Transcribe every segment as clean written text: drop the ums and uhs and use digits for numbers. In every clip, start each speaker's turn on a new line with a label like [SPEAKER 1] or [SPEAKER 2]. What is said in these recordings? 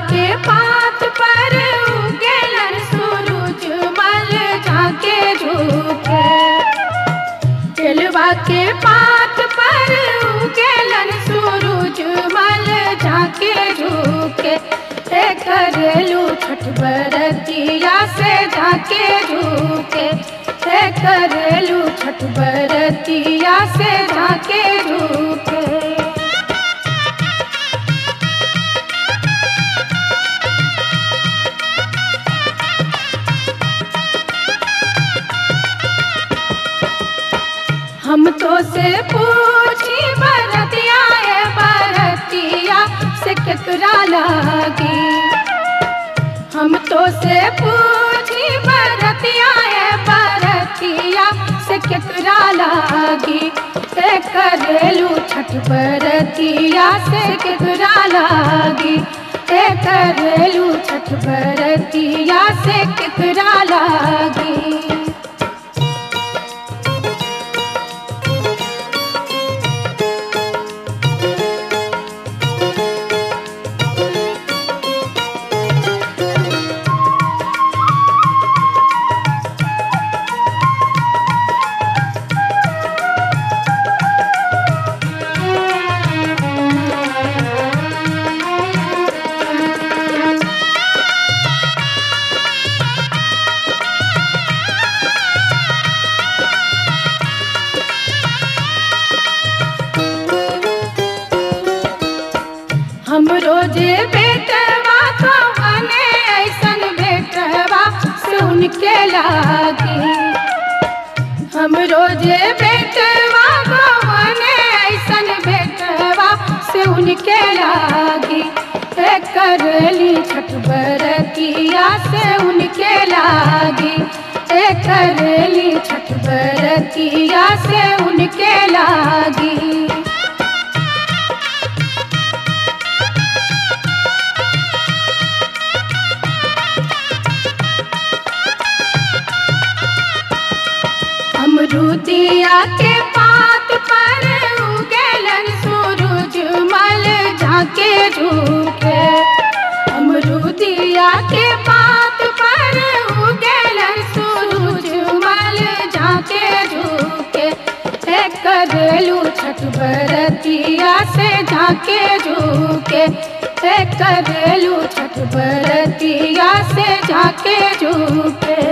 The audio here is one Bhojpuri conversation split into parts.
[SPEAKER 1] के पात पर उगेलन सूरज मल झाके झुके। केलवा के पात पर उगेलन सूरज मल झाके झुके। करेलू छठ बरतिया से झाके झुके। करेलू छठ बरतिया से झाके झुके। हम तो से पूछी बरतिया बरतिया से केकरा लागी। हम तो से पूछी बरतिया बरतिया से केकरा लागी। करेलू छठ बरतिया से केकरा लागी। करेलू छठ बरतिया से केकरा लागी। हम रोजे बेटवा कवने ऐसन बेटवा सुन के लागी। हम रोजे बेटवा कवने ऐसन बेटवा सुन के लागी। करली छठ बरतिया से उनके लागी। करली छठ बरतिया से उनके लागी। अमरूदिया के पात पर उगेलन सूरज मल झाके झुके। अमरूदिया के पात पर उगेलन सूरज मल झाके झुके। करेलू छठ बरतिया से झाके झुके। करेलू छठ बरतिया से झाके झुके।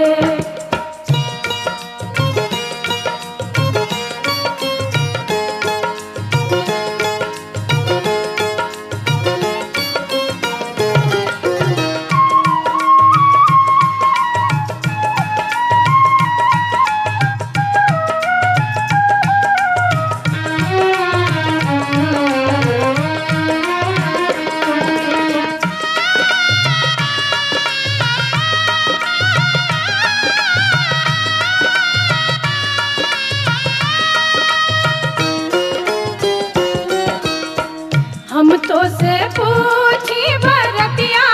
[SPEAKER 1] हम तो से पूछी बरतिया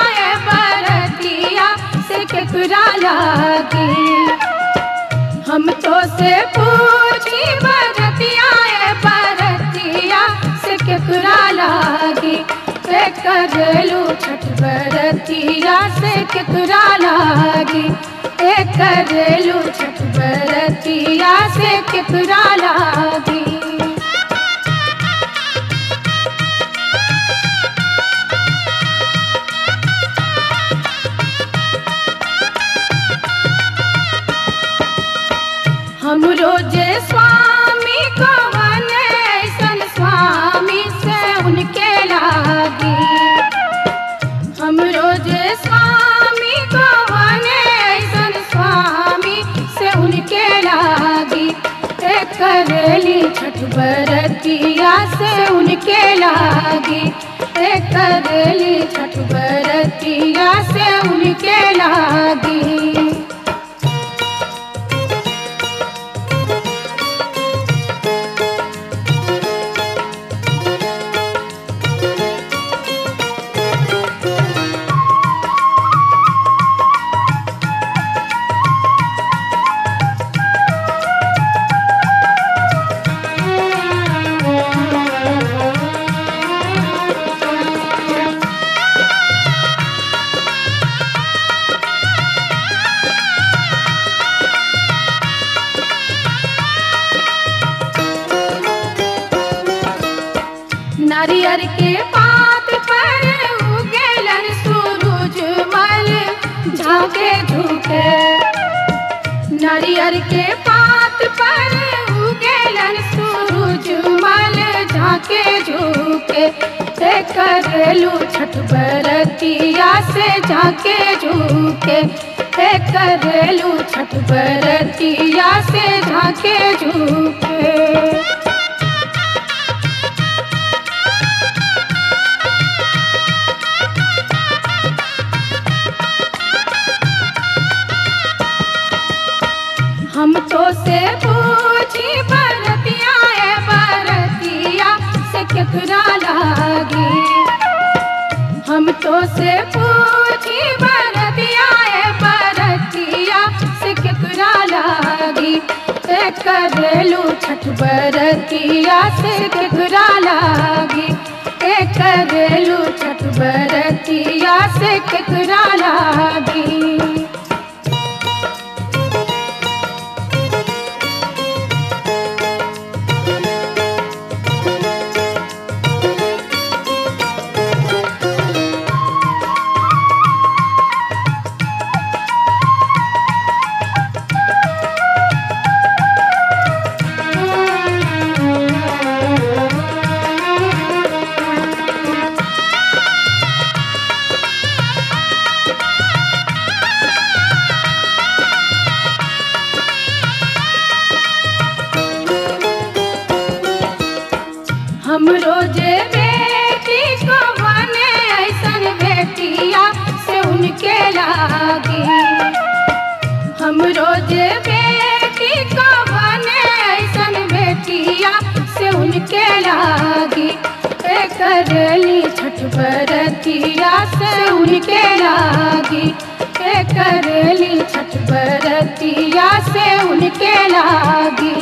[SPEAKER 1] बरतिया से केकरा लागी। हम तो से पूछी बरतिया बरतिया से केकरा लागी। करेलू छठ बरतिया से केकरा लागी। करेलू छठ बरतिया से केकरा लागी। हम रोजे स्वामी कवने ऐसन स्वामी से उनके लागी। हम रोजे स्वामी कवने ऐसन स्वामी से उनके लागी। करली छठ बरतिया से उनके लागी। करली छठ बरतिया से उनके लागी। नारियर के पात पर उगेलन सूरज मल झाके झुके। नारियर के पात पर उगेलन सूरज मल झाके झुके। ते करेलू छठ बरतिया से झाके झुके। ते करेलू छठ बरतिया से झाके झुके। हम तो से पूछी बरतिया है बरतिया से केकरा लागी। हम तो से पूछी बरतिया है बरतिया से केकरा लागी। ते करेलू छठ बरतिया से केकरा लागी। ते करेलू छठ बरतिया से केकरा लागी। हम रोजे बेटी को बने ऐसन बेटिया से उनके लागी। हम रोजे बेटी को बने ऐसन बेटिया से उनके लागी। ते करेली छठ बरतिया से उनके लागी। ते करेली छठ बरतिया से उनके लागी।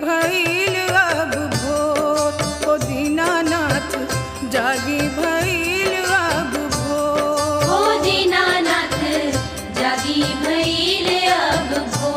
[SPEAKER 1] भइल अब भोर, ओ दीनानाथ जागी भइल अब भोर,
[SPEAKER 2] ओ दीनानाथ जागी भइल अब भोर।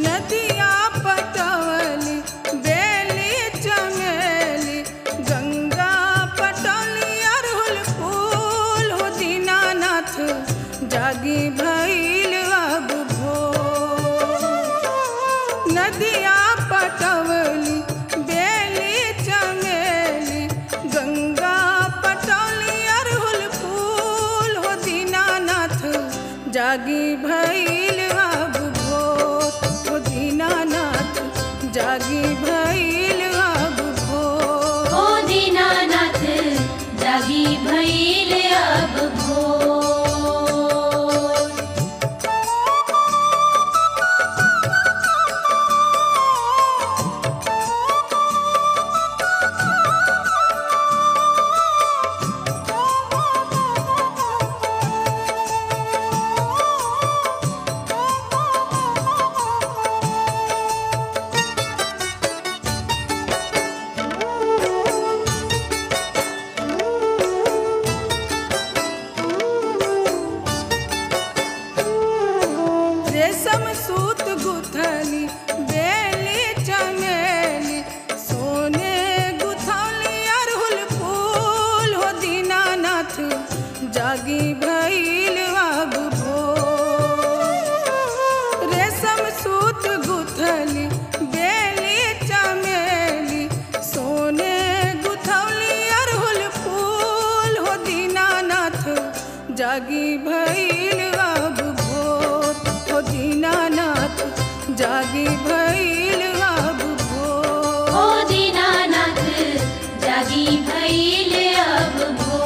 [SPEAKER 1] नदिया पटवली बेली चमेली, गंगा पटौली अरहुल फूल, हो दीनानाथ जागी भइल अब भोर। नदिया पटवली बेली चमेली, गंगा पटौली अरहुल फूल, हो दीनानाथ जागी भइल अब भोर, हो दीनानाथ जागी भइल अब भोर,
[SPEAKER 2] ओ दीनानाथ जागी भइल अब भोर।
[SPEAKER 1] रेशम सूत गुथली बेली चमेली, सोने गुथली अरहुल फूल, हो दीनानाथ जागी भइल अब भोर। रेशम सूत गुथली बेली चमेली, सोने गुथली अरहुल फूल, हो दीनानाथ जागी भइल अब भोर, हो दीनानाथ जागी भइल अब भोर,
[SPEAKER 2] ओ दीनानाथ जागी भइल अब भोर।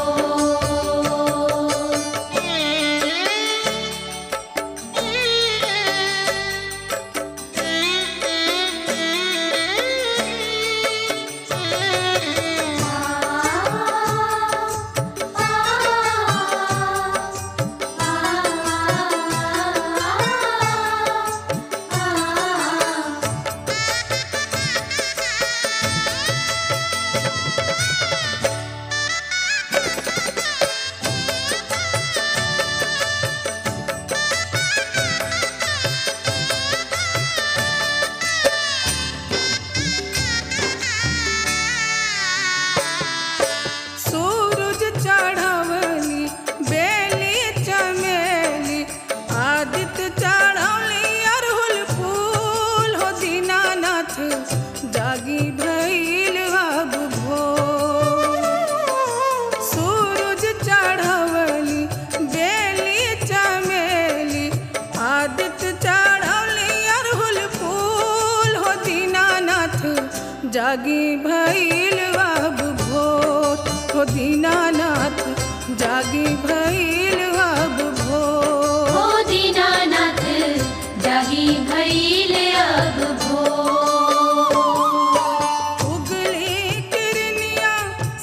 [SPEAKER 1] सूरज चढ़वली बेली चमेली, आदित्य चढ़वली अरहुल फूल, हो दीनानाथ जागी भइल अब भोर। सूरज चढ़वली बेली चमेली, आदित्य चढ़वली अरहुल फूल, हो दीनानाथ जागी भइल अब भोर, हो दीनानाथ जागी भइल अब भोर,
[SPEAKER 2] ओ दीनानाथ जागी भइल अब भोर।
[SPEAKER 1] उगली किरनिया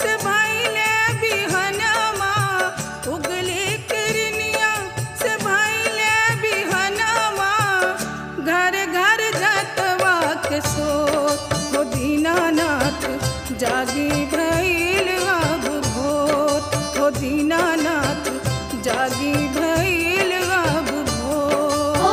[SPEAKER 1] से भइले बिहनमा, उगली किरनिया से भइले बिहनमा, घर घर जतवा के सोर, हो दीनानाथ जागी भइल अब भोर, हो दीनानाथ जागी भइल अब भोर।
[SPEAKER 2] ओ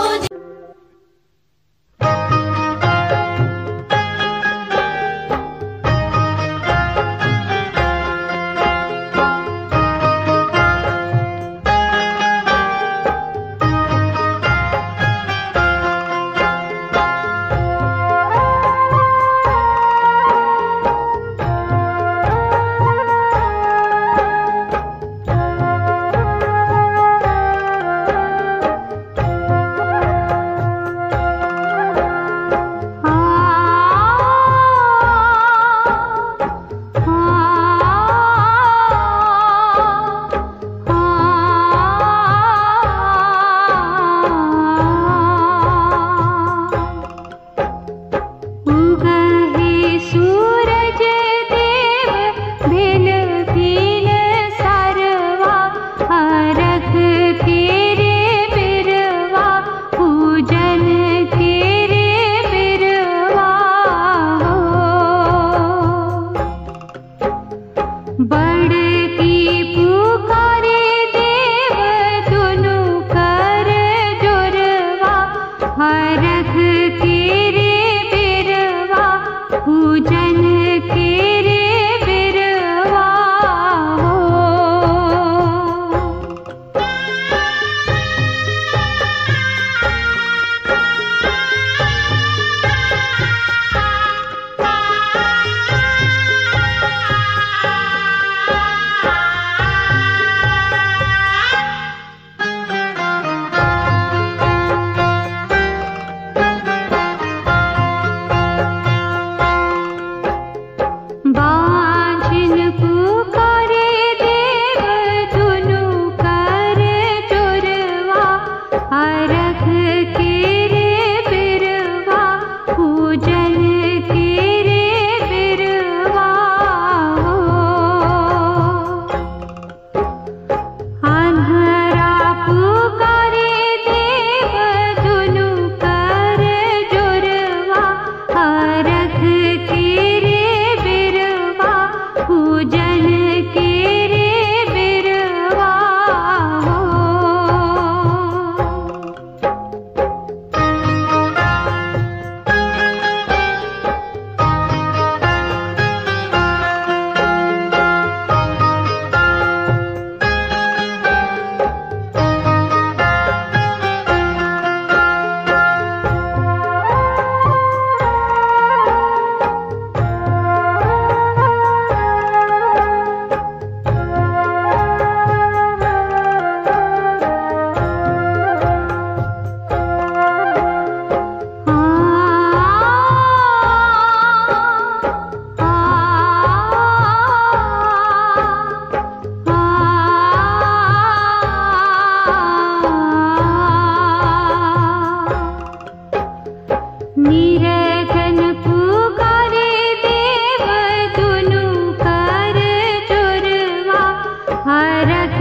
[SPEAKER 3] हरख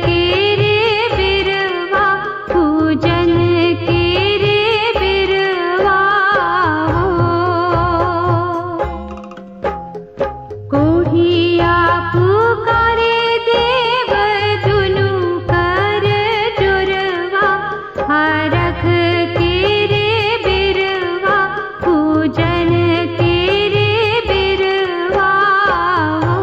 [SPEAKER 3] के रे बिरवा पूजन के रे बिरवा हो। कोहिया पुकारे देव दुनु कर जुरवा हरख के रे बिरवा पूजन के रे बिरवा हो।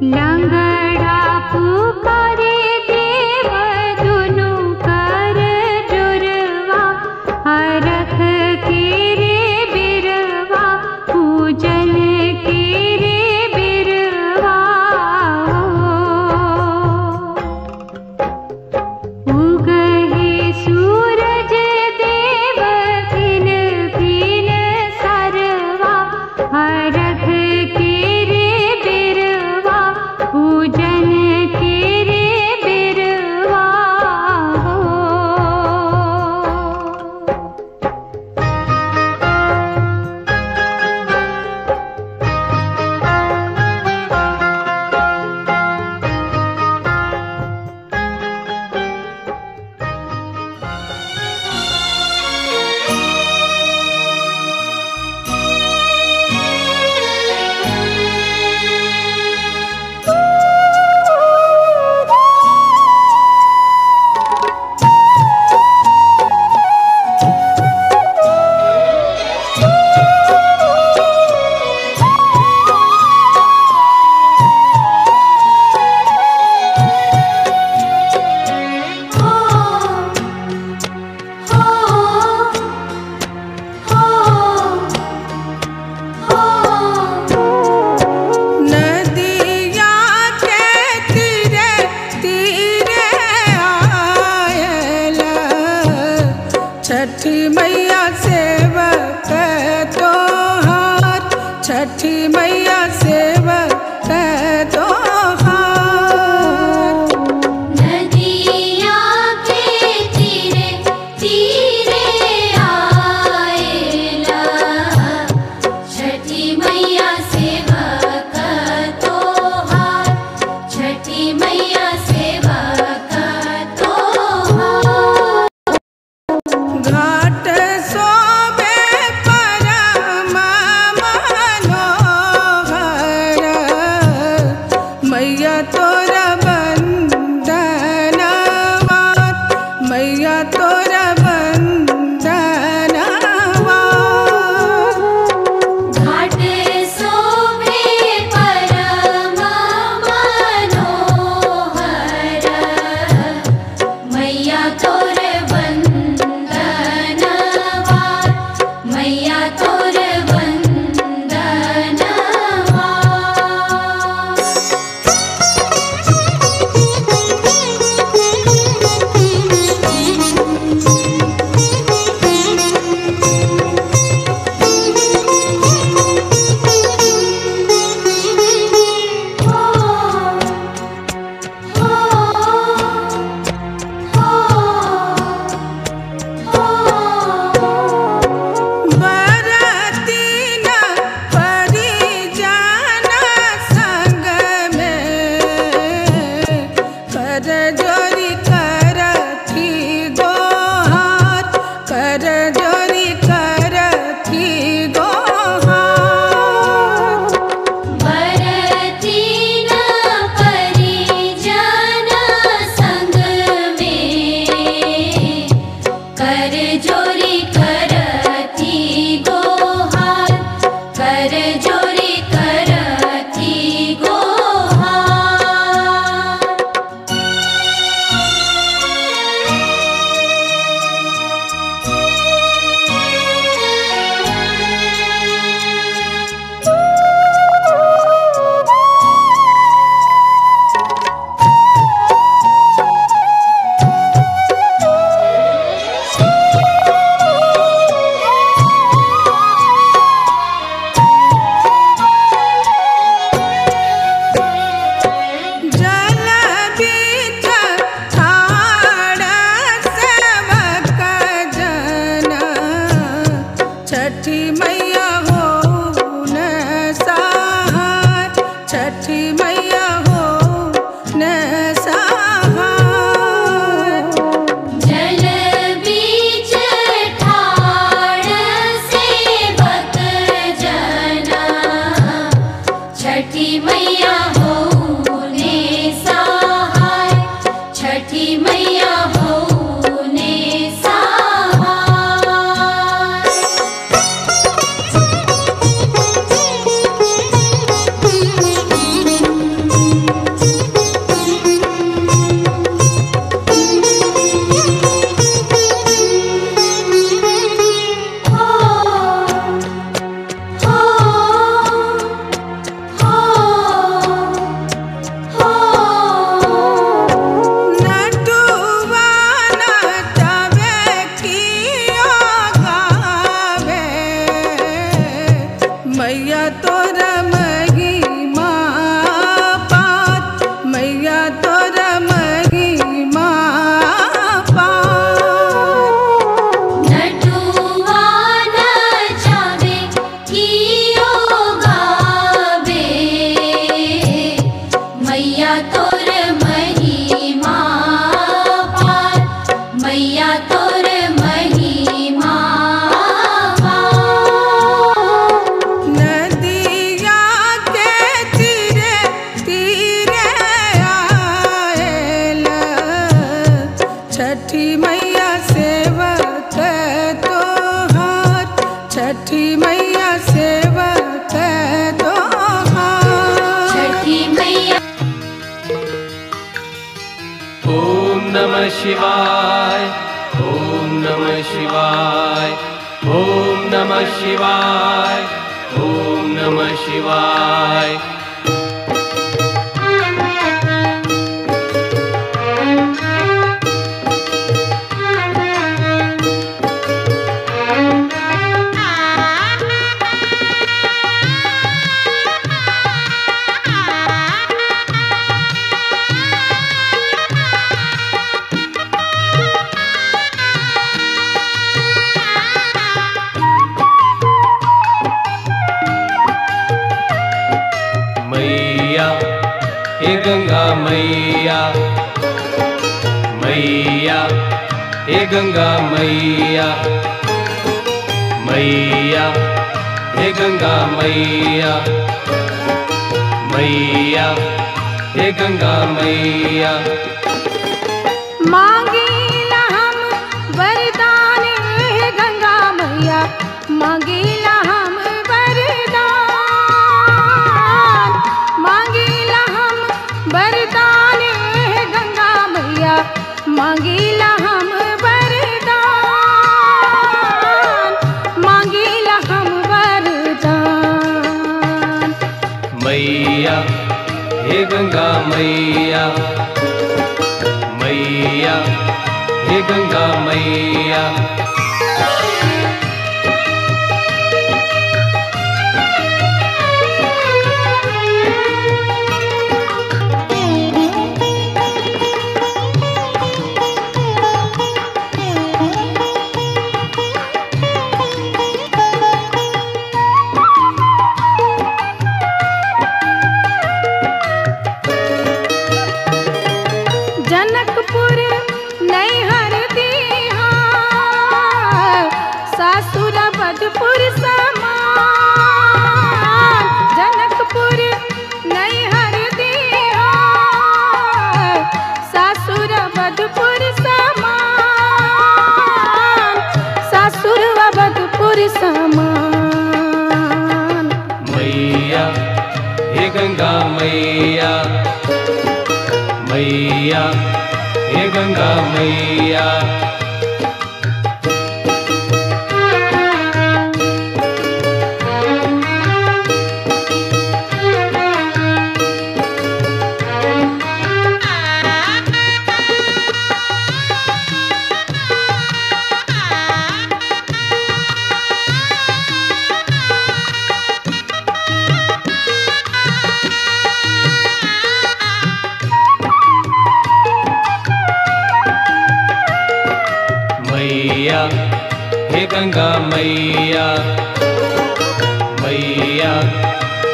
[SPEAKER 3] लंगड़ा पुकारे देव दुनु कर जुरवा हरख के रे बिरवा पूजन के रे बिरवा हो। उगहे सूरज देव फिन फिन सरवा हरख के रे बिरवा पूजन के रे बिरवा हो।
[SPEAKER 1] नदिया के तीरे तीरे आयला छठी मैया सेवक तोहार छठी मैया सेवक तोहार।
[SPEAKER 2] नदिया के तीरे तीरे आएला छठी मैया सेवक तोहार छठी मैया सेवक तोहार।
[SPEAKER 1] घाट सोबे परम मनोहर मैया तोरा वंदनवा मैया तोरा वंदनवा।
[SPEAKER 2] घाट शोभे परम मनोहर मैया तोर वंदनवा मैया तोर वंदनवा।
[SPEAKER 4] शिवाय, ओम नमः शिवाय, ओम नमः शिवाय, ओम नमः शिवाय। मैया हे गंगा मैया, मैया हे गंगा मैया, मैया हे गंगा मैया, मैया हे गंगा मैया।
[SPEAKER 1] मांगीला हम वरदान हे गंगा मैया, मांगीला हम वरदान, मांगीला हम वरदान हे गंगा मैया, मांगीला हम वरदान, मांगीला हम वरदान।
[SPEAKER 4] मैया हे गंगा मैया, मैया हे गंगा मैया।
[SPEAKER 1] जनकपुर नैहर दीहा, सासुर बधपुर समान। जनकपुर नैहर दीहा, सासुर बधपुर समान, सासुर बधपुर समान।
[SPEAKER 4] मैया हे गंगा मैया, मैया हे गंगा मैया। मैया हे गंगा मैया, मैया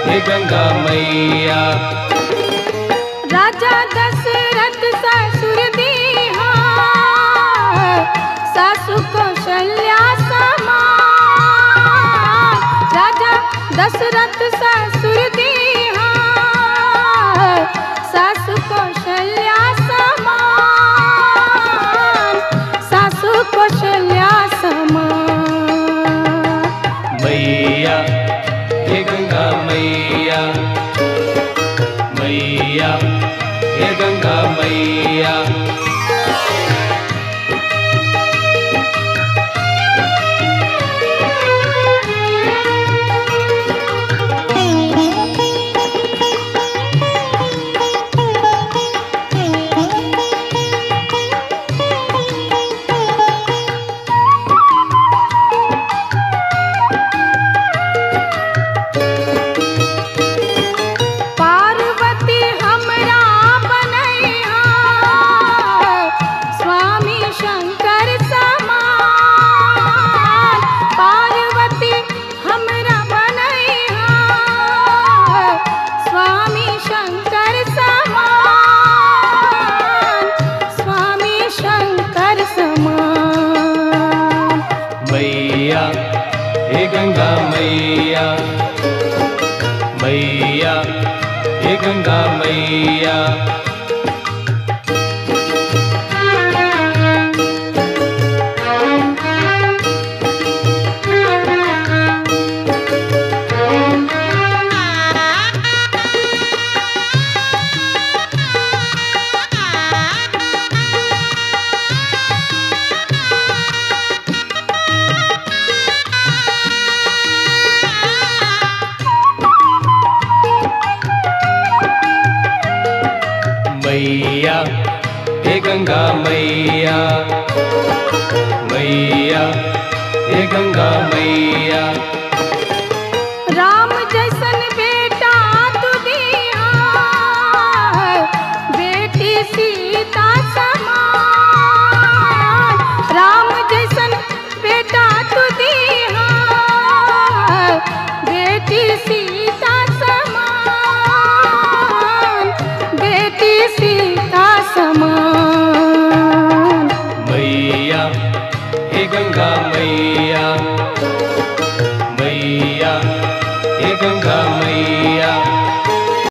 [SPEAKER 4] हे गंगा मैया।
[SPEAKER 1] राजा दशरथ ससुर दीहा, सासु कौशल्या समान। राजा दशरथ ससुर दीहा, सासु कौशल्या समान, सासु कौशल्या समान।
[SPEAKER 4] मैया हे गंगा मैया, मैया हे गंगा मैया।
[SPEAKER 1] पार्वती हमरा बनैहा,
[SPEAKER 4] मैया मैया हे गंगा मैया।
[SPEAKER 1] राम जैसन बेटा तू दिया, बेटी सीता समान। राम जैसन बेटा तू दिया, बेटी सीता समान, बेटी सीता समान।
[SPEAKER 4] मैया हे गंगा मैया मैया